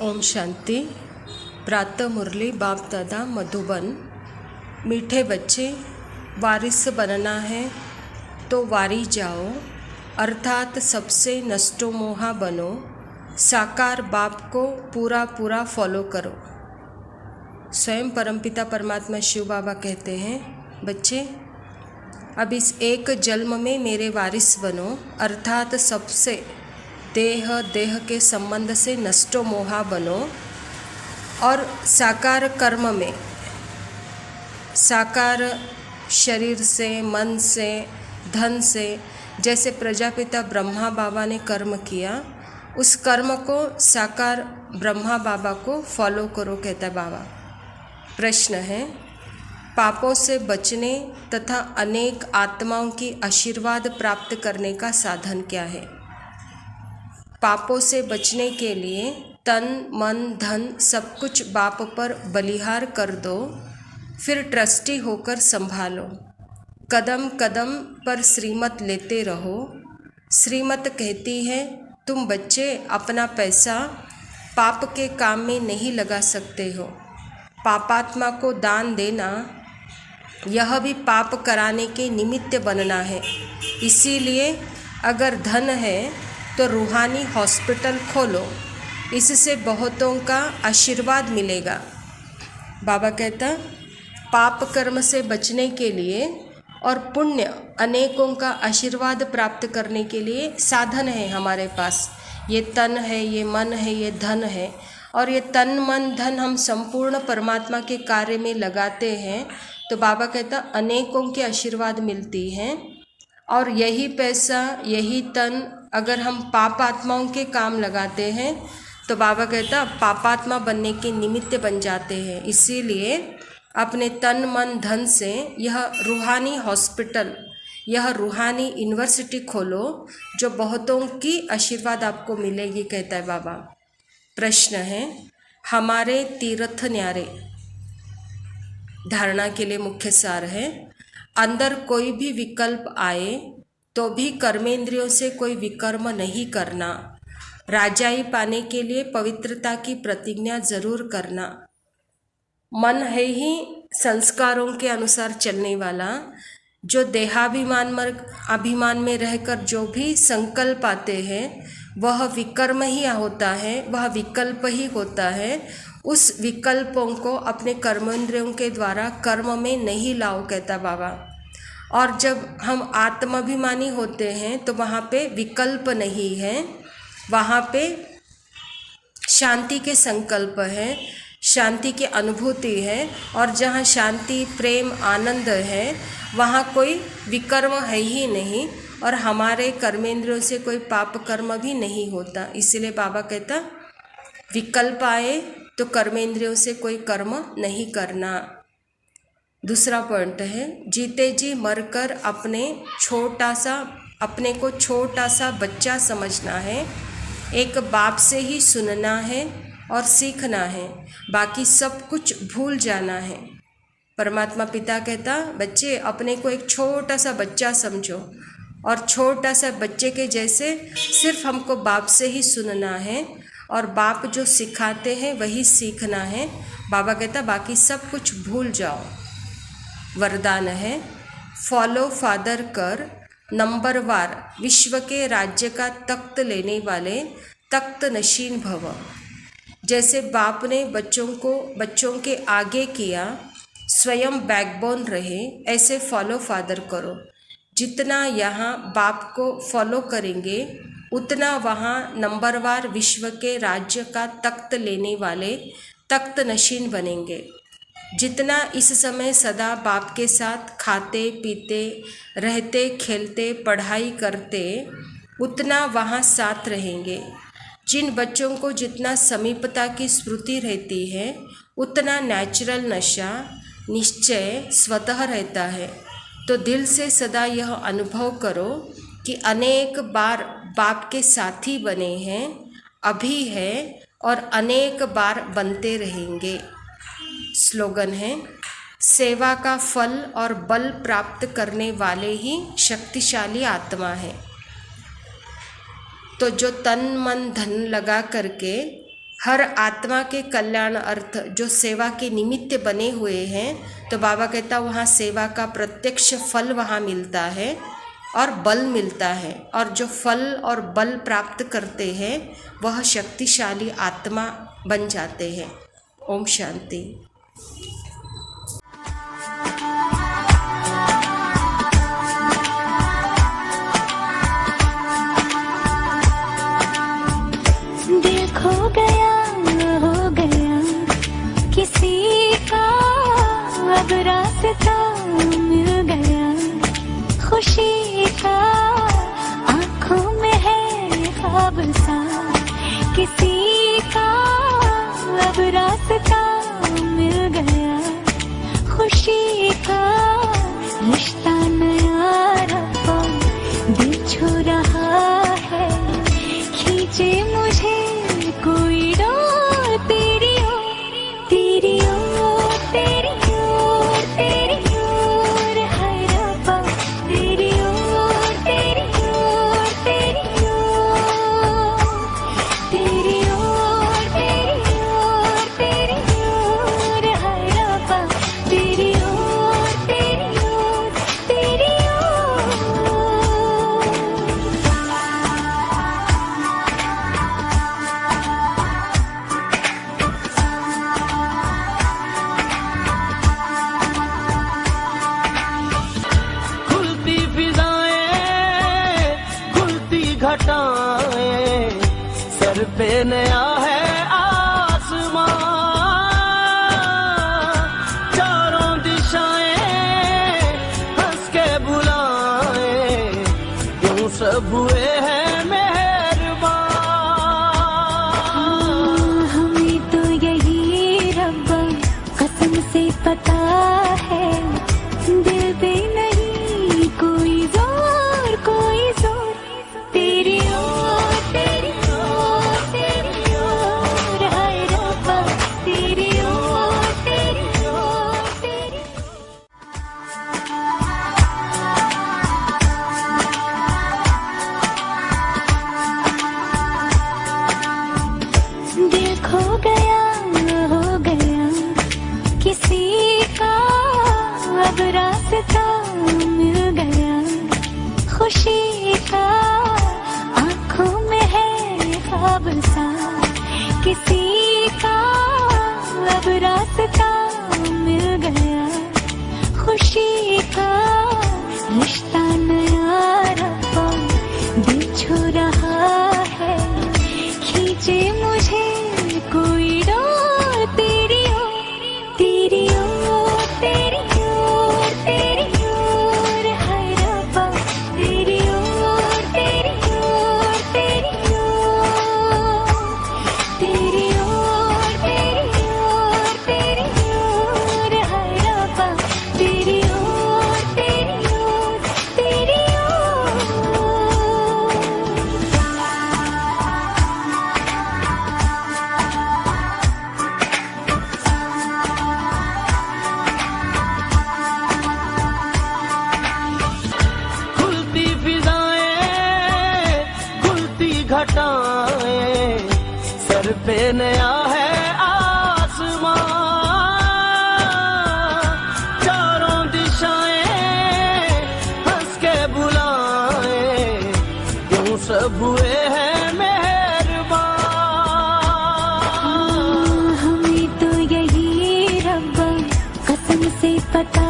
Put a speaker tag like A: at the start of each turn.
A: ओम शांति। प्रातः मुरली बाप दादा मधुबन। मीठे बच्चे, वारिस बनना है तो वारी जाओ, अर्थात सबसे नष्टो मोहा बनो, साकार बाप को पूरा पूरा फॉलो करो। स्वयं परमपिता परमात्मा शिव बाबा कहते हैं, बच्चे अब इस एक जन्म में मेरे वारिस बनो, अर्थात सबसे देह के संबंध से नष्टो मोहा बनो और साकार कर्म में, साकार शरीर से, मन से, धन से, जैसे प्रजापिता ब्रह्मा बाबा ने कर्म किया, उस कर्म को साकार ब्रह्मा बाबा को फॉलो करो, कहता है बाबा। प्रश्न है, पापों से बचने तथा अनेक आत्माओं की आशीर्वाद प्राप्त करने का साधन क्या है? पापों से बचने के लिए तन मन धन सब कुछ बाप पर बलिहार कर दो, फिर ट्रस्टी होकर संभालो। कदम कदम पर श्रीमत लेते रहो। श्रीमत कहती है, तुम बच्चे अपना पैसा पाप के काम में नहीं लगा सकते हो। पापात्मा को दान देना, यह भी पाप कराने के निमित्त बनना है। इसीलिए अगर धन है तो रूहानी हॉस्पिटल खोलो, इससे बहुतों का आशीर्वाद मिलेगा। बाबा कहता, पाप कर्म से बचने के लिए और पुण्य अनेकों का आशीर्वाद प्राप्त करने के लिए साधन है हमारे पास। ये तन है, ये मन है, ये धन है, और ये तन मन धन हम संपूर्ण परमात्मा के कार्य में लगाते हैं तो बाबा कहता अनेकों के आशीर्वाद मिलती हैं। और यही पैसा, यही तन अगर हम पापात्माओं के काम लगाते हैं तो बाबा कहता पापात्मा बनने के निमित्त बन जाते हैं। इसीलिए अपने तन मन धन से यह रूहानी हॉस्पिटल, यह रूहानी यूनिवर्सिटी खोलो, जो बहुतों की आशीर्वाद आपको मिलेगी, कहता है बाबा। प्रश्न है, हमारे तीर्थ न्यारे धारणा के लिए मुख्य सार है, अंदर कोई भी विकल्प आए तो भी कर्मेंद्रियों से कोई विकर्म नहीं करना। राजाई पाने के लिए पवित्रता की प्रतिज्ञा जरूर करना। मन है ही संस्कारों के अनुसार चलने वाला, जो अभिमान में रहकर जो भी संकल्प आते हैं वह विकर्म ही होता है, वह विकल्प ही होता है। उस विकल्पों को अपने कर्मेंद्रियों के द्वारा कर्म में नहीं लाओ, कहता बाबा। और जब हम आत्माभिमानी होते हैं तो वहाँ पे विकल्प नहीं है, वहाँ पे शांति के संकल्प है, शांति की अनुभूति है। और जहाँ शांति प्रेम आनंद है वहाँ कोई विकर्म है ही नहीं, और हमारे कर्मेंद्रियों से कोई पाप कर्म भी नहीं होता। इसलिए बाबा कहता विकल्प आए तो कर्मेंद्रियों से कोई कर्म नहीं करना। दूसरा पॉइंट है, जीते जी मरकर अपने को छोटा सा बच्चा समझना है। एक बाप से ही सुनना है और सीखना है, बाकी सब कुछ भूल जाना है। परमात्मा पिता कहता, बच्चे अपने को एक छोटा सा बच्चा समझो, और छोटा सा बच्चे के जैसे सिर्फ हमको बाप से ही सुनना है, और बाप जो सिखाते हैं वही सीखना है। बाबा कहता बाकी सब कुछ भूल जाओ। वरदान है, फॉलो फादर कर, नंबरवार विश्व के राज्य का तख्त लेने वाले तख्त नशीन भव। जैसे बाप ने बच्चों के आगे किया, स्वयं बैकबोन रहे, ऐसे फॉलो फादर करो। जितना यहाँ बाप को फॉलो करेंगे उतना वहाँ नंबरवार विश्व के राज्य का तख्त लेने वाले तख्त नशीन बनेंगे। जितना इस समय सदा बाप के साथ खाते पीते रहते खेलते पढ़ाई करते, उतना वहाँ साथ रहेंगे। जिन बच्चों को जितना समीपता की स्मृति रहती है उतना नेचुरल नशा निश्चय स्वतः रहता है। तो दिल से सदा यह अनुभव करो कि अनेक बार बाप के साथी बने हैं, अभी है और अनेक बार बनते रहेंगे। स्लोगन है, सेवा का फल और बल प्राप्त करने वाले ही शक्तिशाली आत्मा है। तो जो तन मन धन लगा करके हर आत्मा के कल्याण अर्थ जो सेवा के निमित्त बने हुए हैं, तो बाबा कहता वहाँ सेवा का प्रत्यक्ष फल वहाँ मिलता है और बल मिलता है, और जो फल और बल प्राप्त करते हैं वह शक्तिशाली आत्मा बन जाते हैं। ओम शांति।
B: खो गया हो गया किसी का, अब रास्ता मिल गया खुशी का, आँखों में है ख्वाब सा किसी का, अब रास्ता मिल गया खुशी का, रिश्ता नया रब्बा दिल छू रहा है, खींचे मुझे कोई डोर तेरी ओर, तेरी ओर, तेरी ओर, तेरी ओर, हाय रब्बा तेरी ओर, तेरी ओर, तेरी ओर, तेरी ओर, तेरी ओर, तेरी ओर, हाय रब्बा तेरी ओर, तेरी ओर, तेरी ओर।
C: घटाएं सर पे नया है आसमां, चारों दिशाएं हंस के बुलाएं, यूं सब हुए हैं मेहरबान।
B: हमें तो यही रब्बा कसम से पता है, दिल पे नहीं कोई जोर, कोई जोर, तेरी ओर, तेरी ओर, तेरी ओर, हाय रब्बा तेरी ओर, तेरी ओर, तेरी दिल खो गया हो गया किसी का, अब रास्ता मिल गया खुशी का, आँखों में है ख्वाब सा किसी का, अब रास्ता मिल गया खुशी का, रिश्ता नया रब्बा दिल छू रहा है, खींचे मुझे कोई डोर तेरी ओर, तेरी ओर, तेरी ओर, तेरी ओर, हाय रब्बा तेरी ओर, तेरी ओर, तेरी ओर, तेरी ओर, तेरी ओर, तेरी ओर, हाय रब्बा तेरी ओर, तेरी ओर, तेरी ओर।
C: खुलती फिजाएं खुलती घटाएं सर पे नया है आसमां, चारों दिशाएं हंस के बुलाएं, यूं सब हुए हैं मेहरबान।
B: हमें तो यही रब्बा कसम से पता